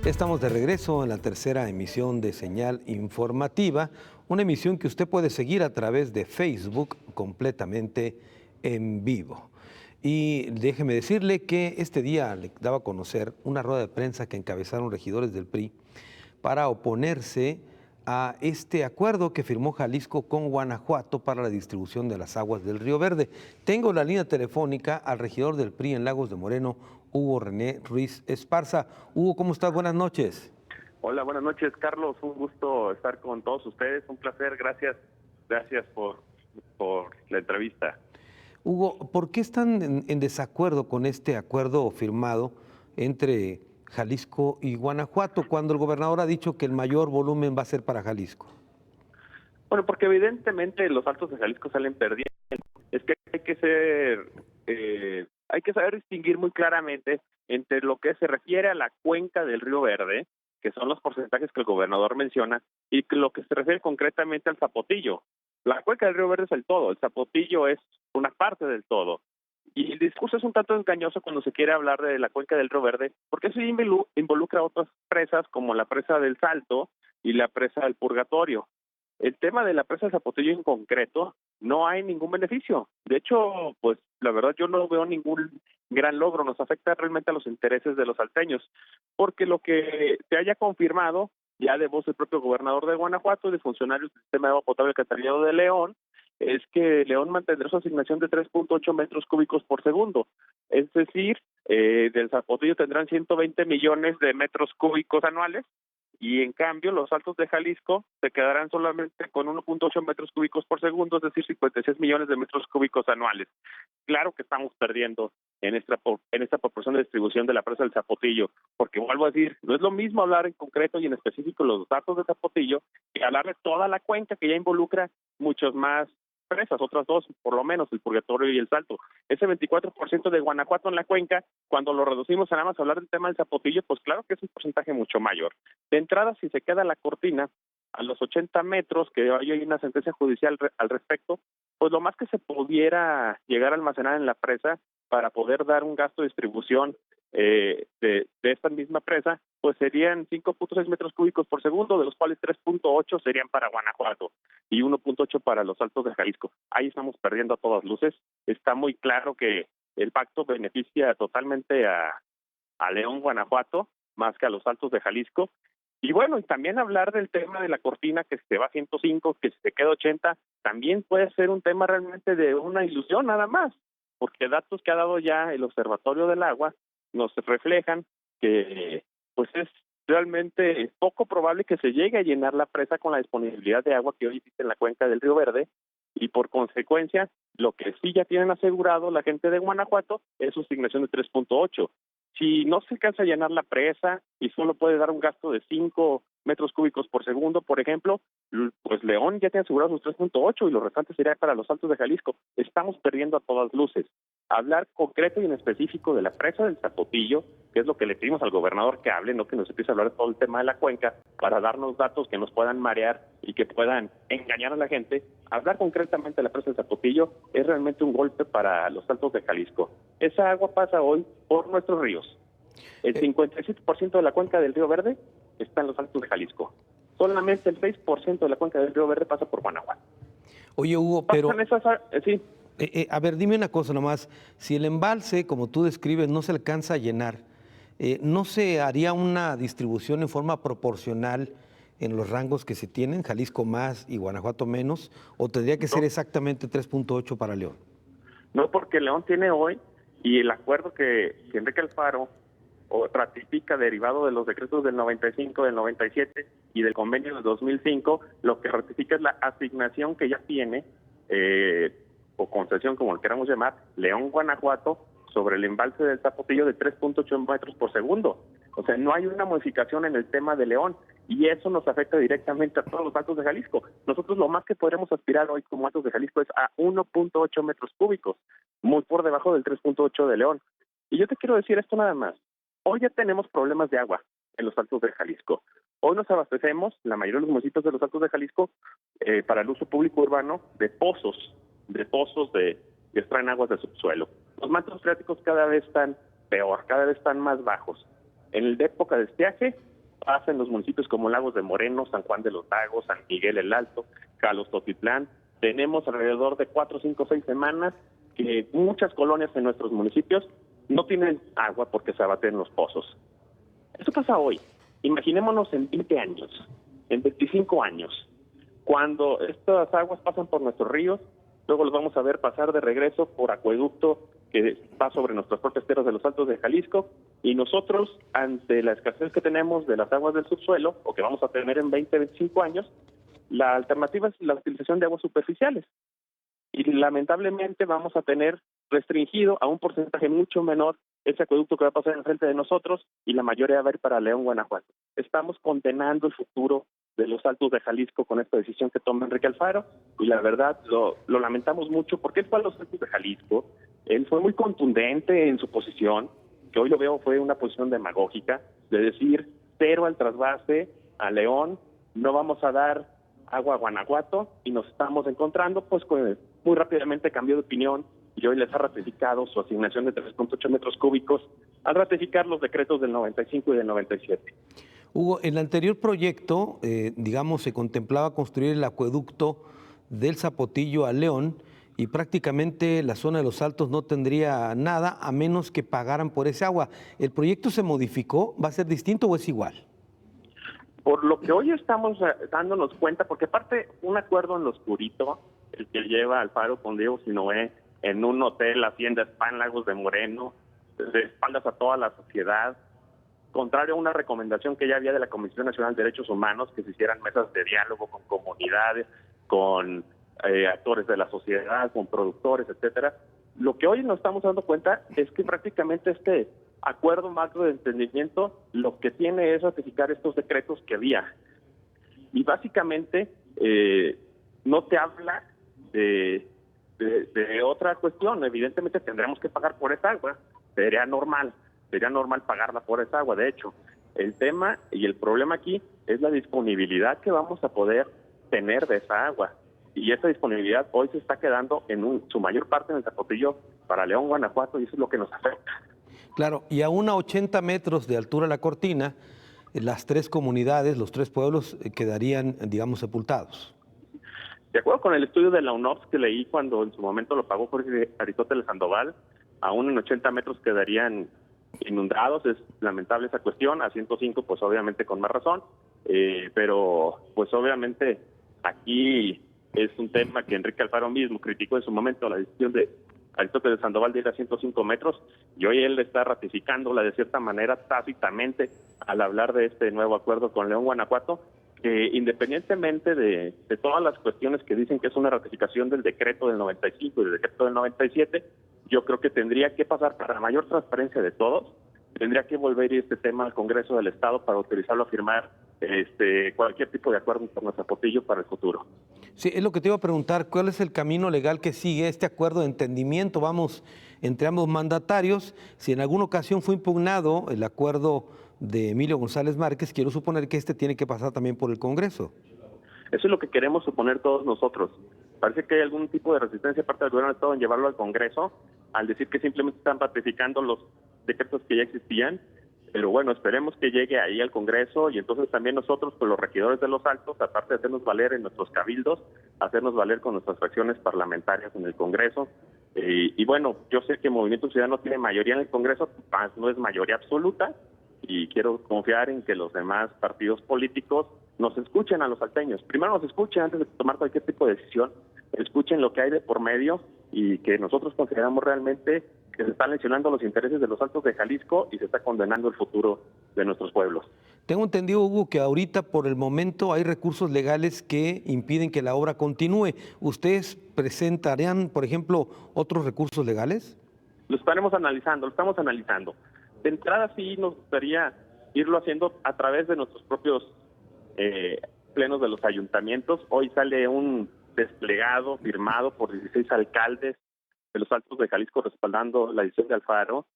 Estamos de regreso en la tercera emisión de Señal Informativa, una emisión que usted puede seguir a través de Facebook completamente en vivo. Y déjeme decirle que este día le daba a conocer una rueda de prensa que encabezaron regidores del PRI para oponerse a este acuerdo que firmó Jalisco con Guanajuato para la distribución de las aguas del Río Verde. Tengo la línea telefónica al regidor del PRI en Lagos de Moreno, Hugo René Ruiz Esparza. Hugo, ¿cómo estás? Buenas noches. Hola, buenas noches, Carlos. Un gusto estar con todos ustedes. Un placer. Gracias por la entrevista. Hugo, ¿por qué están en desacuerdo con este acuerdo firmado entre Jalisco y Guanajuato cuando el gobernador ha dicho que el mayor volumen va a ser para Jalisco? Bueno, porque evidentemente los Altos de Jalisco salen perdiendo. Es que hay que saber distinguir muy claramente entre lo que se refiere a la cuenca del Río Verde, que son los porcentajes que el gobernador menciona, y lo que se refiere concretamente al Zapotillo. La cuenca del Río Verde es el todo, el Zapotillo es una parte del todo. Y el discurso es un tanto engañoso cuando se quiere hablar de la cuenca del Río Verde, porque eso involucra otras presas como la presa del Salto y la presa del Purgatorio. El tema de la presa del Zapotillo en concreto, no hay ningún beneficio. De hecho, pues la verdad yo no veo ningún gran logro, nos afecta realmente a los intereses de los salteños, porque lo que se haya confirmado ya de voz del propio gobernador de Guanajuato y de funcionarios del sistema de agua potable alcantarillado de León, es que León mantendrá su asignación de 3.8 metros cúbicos por segundo. Es decir, del Zapotillo tendrán 120 millones de metros cúbicos anuales, y en cambio los Altos de Jalisco se quedarán solamente con 1.8 metros cúbicos por segundo, es decir, 56 millones de metros cúbicos anuales. Claro que estamos perdiendo en esta proporción de distribución de la presa del Zapotillo, porque vuelvo a decir, no es lo mismo hablar en concreto y en específico los datos de Zapotillo que hablar de toda la cuenca que ya involucra muchos más presas, otras dos, por lo menos, el Purgatorio y el Salto. Ese 24% de Guanajuato en la cuenca, cuando lo reducimos a nada más hablar del tema del Zapotillo, pues claro que es un porcentaje mucho mayor. De entrada, si se queda la cortina a los 80 metros, que hoy hay una sentencia judicial al respecto, pues lo más que se pudiera llegar a almacenar en la presa para poder dar un gasto de distribución de esta misma presa, pues serían 5.6 metros cúbicos por segundo, de los cuales 3.8 serían para Guanajuato y 1.8 para los Altos de Jalisco. Ahí estamos perdiendo a todas luces. Está muy claro que el pacto beneficia totalmente a León, Guanajuato, más que a los Altos de Jalisco. Y bueno, y también hablar del tema de la cortina que se va a 105, que se queda 80, también puede ser un tema realmente de una ilusión nada más, porque datos que ha dado ya el Observatorio del Agua nos reflejan que pues es realmente poco probable que se llegue a llenar la presa con la disponibilidad de agua que hoy existe en la cuenca del Río Verde, y por consecuencia lo que sí ya tienen asegurado la gente de Guanajuato es su asignación de 3.8. Si no se alcanza a llenar la presa y solo puede dar un gasto de 5 metros cúbicos por segundo, por ejemplo, pues León ya tiene asegurado sus 3.8 y los restantes sería para los Altos de Jalisco. Estamos perdiendo a todas luces. Hablar concreto y en específico de la presa del Zapotillo, que es lo que le pedimos al gobernador que hable, no que nos empiece a hablar de todo el tema de la cuenca, para darnos datos que nos puedan marear y que puedan engañar a la gente. Hablar concretamente de la presa del Zapotillo es realmente un golpe para los Altos de Jalisco. Esa agua pasa hoy por nuestros ríos. El 57% de la cuenca del Río Verde está en los Altos de Jalisco. Solamente el 6% de la cuenca del Río Verde pasa por Guanajuato. Oye, Hugo, pero Sí. a ver, dime una cosa nomás. Si el embalse, como tú describes, no se alcanza a llenar, ¿no se haría una distribución en forma proporcional en los rangos que se tienen, Jalisco más y Guanajuato menos, o tendría que ser No, exactamente 3.8 para León? no, porque León tiene hoy, y el acuerdo que Enrique Alfaro ratifica derivado de los decretos del 95, del 97 y del convenio del 2005, lo que ratifica es la asignación que ya tiene, o concesión, como lo queramos llamar, León, Guanajuato, sobre el embalse del Zapotillo de 3.8 metros por segundo. O sea, no hay una modificación en el tema de León, y eso nos afecta directamente a todos los Altos de Jalisco. Nosotros lo más que podremos aspirar hoy como Altos de Jalisco es a 1.8 metros cúbicos, muy por debajo del 3.8 de León. Y yo te quiero decir esto nada más. Hoy ya tenemos problemas de agua en los Altos de Jalisco. Hoy nos abastecemos, la mayoría de los municipios de los Altos de Jalisco, para el uso público urbano, de pozos que extraen aguas del subsuelo. Los mantos freáticos cada vez están peor, cada vez están más bajos. En la época de estiaje pasa en los municipios como Lagos de Moreno, San Juan de los Lagos, San Miguel el Alto, Calostotitlán. Tenemos alrededor de 4, 5, 6 semanas que muchas colonias en nuestros municipios no tienen agua porque se abaten los pozos. Eso pasa hoy. Imaginémonos en 20 años, en 25 años, cuando estas aguas pasan por nuestros ríos, luego los vamos a ver pasar de regreso por acueducto que va sobre nuestros propios esteros de los Altos de Jalisco, y nosotros, ante la escasez que tenemos de las aguas del subsuelo, o que vamos a tener en 20, 25 años, la alternativa es la utilización de aguas superficiales. Y lamentablemente vamos a tener restringido a un porcentaje mucho menor ese acueducto que va a pasar enfrente de nosotros, y la mayoría va a ir para León, Guanajuato. Estamos condenando el futuro de los Altos de Jalisco con esta decisión que toma Enrique Alfaro, y la verdad lo lamentamos mucho, porque él fue a los Altos de Jalisco, él fue muy contundente en su posición, que hoy lo veo fue una posición demagógica, de decir cero al trasvase a León, no vamos a dar agua a Guanajuato, y nos estamos encontrando pues con, muy rápidamente cambió de opinión, y hoy les ha ratificado su asignación de 3.8 metros cúbicos al ratificar los decretos del 95 y del 97. Hugo, en el anterior proyecto, digamos, se contemplaba construir el acueducto del Zapotillo a León, y prácticamente la zona de los Altos no tendría nada a menos que pagaran por ese agua. ¿El proyecto se modificó? ¿Va a ser distinto o es igual? Por lo que hoy estamos dándonos cuenta, porque aparte un acuerdo en lo oscurito, el que lleva Alfaro con Diego Sinoé en un hotel Hacienda Spa en Lagos de Moreno, de espaldas a toda la sociedad, contrario a una recomendación que ya había de la Comisión Nacional de Derechos Humanos, que se hicieran mesas de diálogo con comunidades, con actores de la sociedad, con productores, etcétera. Lo que hoy nos estamos dando cuenta es que prácticamente este acuerdo macro de entendimiento lo que tiene es ratificar estos decretos que había. Y básicamente no te habla de otra cuestión. Evidentemente tendremos que pagar por esa agua. Sería normal pagarla por esa agua. De hecho, el tema y el problema aquí es la disponibilidad que vamos a poder tener de esa agua. Y esa disponibilidad hoy se está quedando en su mayor parte en el Zapotillo para León, Guanajuato, y eso es lo que nos afecta. Claro, y aún a 80 metros de altura la cortina, las tres comunidades, los tres pueblos quedarían, digamos, sepultados. De acuerdo con el estudio de la UNOPS que leí cuando en su momento lo pagó Jorge Aristóteles Sandoval, aún en 80 metros quedarían inundados. Es lamentable esa cuestión, a 105 pues obviamente con más razón, pero pues obviamente aquí es un tema que Enrique Alfaro mismo criticó en su momento, la decisión de Aristóteles Sandoval de ir a 105 metros, y hoy él está ratificándola de cierta manera tácitamente al hablar de este nuevo acuerdo con León, Guanajuato, que independientemente de todas las cuestiones que dicen que es una ratificación del decreto del 95 y del decreto del 97, yo creo que tendría que pasar para la mayor transparencia de todos, tendría que volver este tema al Congreso del Estado para autorizarlo a firmar cualquier tipo de acuerdo con el Zapotillo para el futuro. Sí, es lo que te iba a preguntar, ¿cuál es el camino legal que sigue este acuerdo de entendimiento, vamos, entre ambos mandatarios? Si en alguna ocasión fue impugnado el acuerdo de Emilio González Márquez, quiero suponer que este tiene que pasar también por el Congreso. Eso es lo que queremos suponer todos nosotros. Parece que hay algún tipo de resistencia parte del gobierno del Estado en llevarlo al Congreso, al decir que simplemente están ratificando los decretos que ya existían, pero bueno, esperemos que llegue ahí al Congreso, y entonces también nosotros, pues los regidores de los Altos, aparte de hacernos valer en nuestros cabildos, hacernos valer con nuestras fracciones parlamentarias en el Congreso. Y bueno, yo sé que Movimiento Ciudadano tiene mayoría en el Congreso, no es mayoría absoluta, y quiero confiar en que los demás partidos políticos nos escuchen a los salteños. Primero nos escuchen antes de tomar cualquier tipo de decisión, escuchen lo que hay de por medio, y que nosotros consideramos realmente que se están lesionando los intereses de los Altos de Jalisco y se está condenando el futuro de nuestros pueblos. Tengo entendido, Hugo, que ahorita por el momento hay recursos legales que impiden que la obra continúe. ¿Ustedes presentarían, por ejemplo, otros recursos legales? Lo estamos analizando. De entrada sí nos gustaría irlo haciendo a través de nuestros propios plenos de los ayuntamientos. Hoy sale un desplegado firmado por 16 alcaldes de los Altos de Jalisco respaldando la decisión de Alfaro.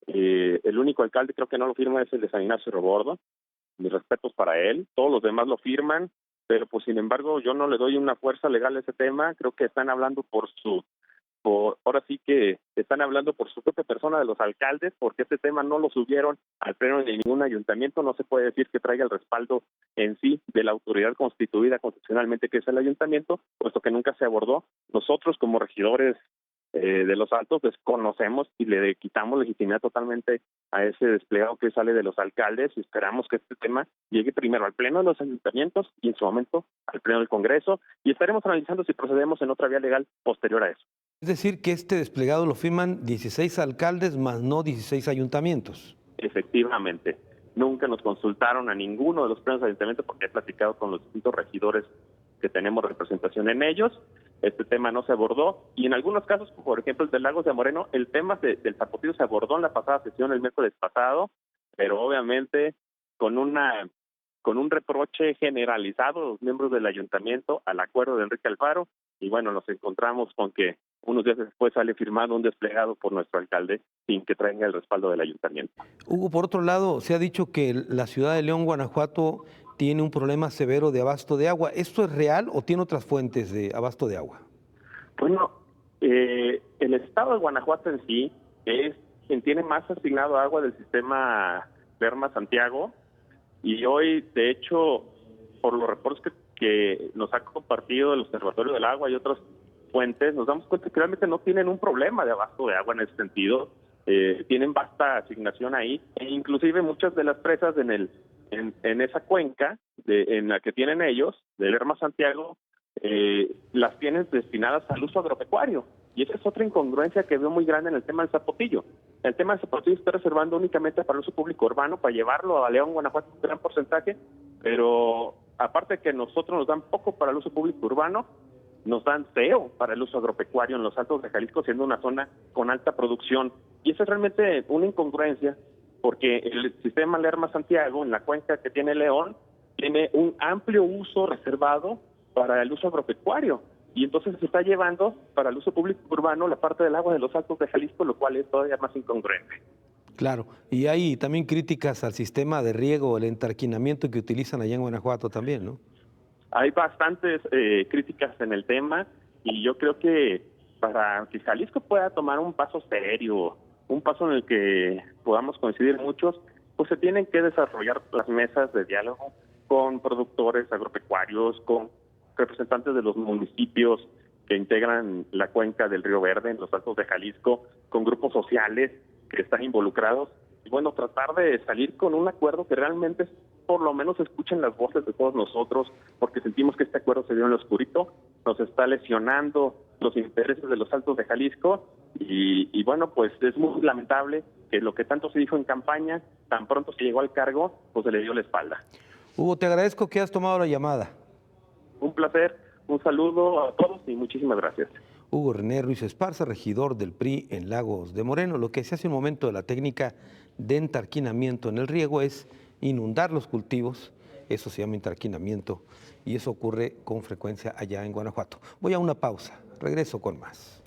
El único alcalde creo que no lo firma es el de San Ignacio Rebordo. Mis respetos para él. Todos los demás lo firman, pero pues sin embargo yo no le doy una fuerza legal a ese tema. Creo que están hablando por su ahora sí que están hablando por su propia persona de los alcaldes, porque este tema no lo subieron al pleno de ningún ayuntamiento. No se puede decir que traiga el respaldo en sí de la autoridad constituida constitucionalmente, que es el ayuntamiento, puesto que nunca se abordó. Nosotros, como regidores de Los Altos, desconocemos y le quitamos legitimidad totalmente a ese desplegado que sale de los alcaldes, y esperamos que este tema llegue primero al pleno de los ayuntamientos y en su momento al pleno del Congreso, y estaremos analizando si procedemos en otra vía legal posterior a eso. Es decir, que este desplegado lo firman 16 alcaldes más no 16 ayuntamientos. Efectivamente, nunca nos consultaron a ninguno de los plenos de ayuntamiento, porque he platicado con los distintos regidores que tenemos representación en ellos. Este tema no se abordó, y en algunos casos, por ejemplo el de Lagos de Moreno, el tema del zapotillo se abordó en la pasada sesión el miércoles pasado, pero obviamente con un reproche generalizado de los miembros del ayuntamiento al acuerdo de Enrique Alfaro, y bueno, nos encontramos con que unos días después sale firmado un desplegado por nuestro alcalde sin que traiga el respaldo del ayuntamiento. Hugo, por otro lado, se ha dicho que la ciudad de León, Guanajuato, tiene un problema severo de abasto de agua. ¿Esto es real o tiene otras fuentes de abasto de agua? Bueno, el estado de Guanajuato en sí es quien tiene más asignado agua del sistema Lerma-Santiago, y hoy, de hecho, por los reportes que nos ha compartido el Observatorio del Agua y otras fuentes, nos damos cuenta que realmente no tienen un problema de abasto de agua en ese sentido. Tienen vasta asignación ahí, e inclusive muchas de las presas en esa cuenca en la que tienen ellos, de Lerma Santiago, las tienen destinadas al uso agropecuario. Y esa es otra incongruencia que veo muy grande en el tema del zapotillo. El tema del zapotillo está reservando únicamente para el uso público urbano, para llevarlo a León, Guanajuato, un gran porcentaje, pero aparte de que nosotros nos dan poco para el uso público urbano, nos dan cero para el uso agropecuario en los Altos de Jalisco, siendo una zona con alta producción. Y eso es realmente una incongruencia, porque el sistema Lerma-Santiago, en la cuenca que tiene León, tiene un amplio uso reservado para el uso agropecuario, y entonces se está llevando para el uso público urbano la parte del agua de los Altos de Jalisco, lo cual es todavía más incongruente. Claro, y hay también críticas al sistema de riego, el entarquinamiento que utilizan allá en Guanajuato también, ¿no? Hay bastantes críticas en el tema, y yo creo que para que Jalisco pueda tomar un paso serio, un paso en el que podamos coincidir muchos, pues se tienen que desarrollar las mesas de diálogo con productores agropecuarios, con representantes de los municipios que integran la cuenca del Río Verde en los Altos de Jalisco, con grupos sociales que están involucrados, y bueno, tratar de salir con un acuerdo que realmente por lo menos escuchen las voces de todos nosotros, porque sentimos que este acuerdo se dio en lo oscurito, nos está lesionando los intereses de los Altos de Jalisco, y bueno, pues es muy lamentable que lo que tanto se dijo en campaña, tan pronto se llegó al cargo, pues se le dio la espalda. Hugo, te agradezco que has tomado la llamada. Un placer, un saludo a todos y muchísimas gracias. Hugo René Ruiz Esparza, regidor del PRI en Lagos de Moreno. Lo que se hace un momento de la técnica de entarquinamiento en el riego es inundar los cultivos, eso se llama entarquinamiento, y eso ocurre con frecuencia allá en Guanajuato. Voy a una pausa, regreso con más.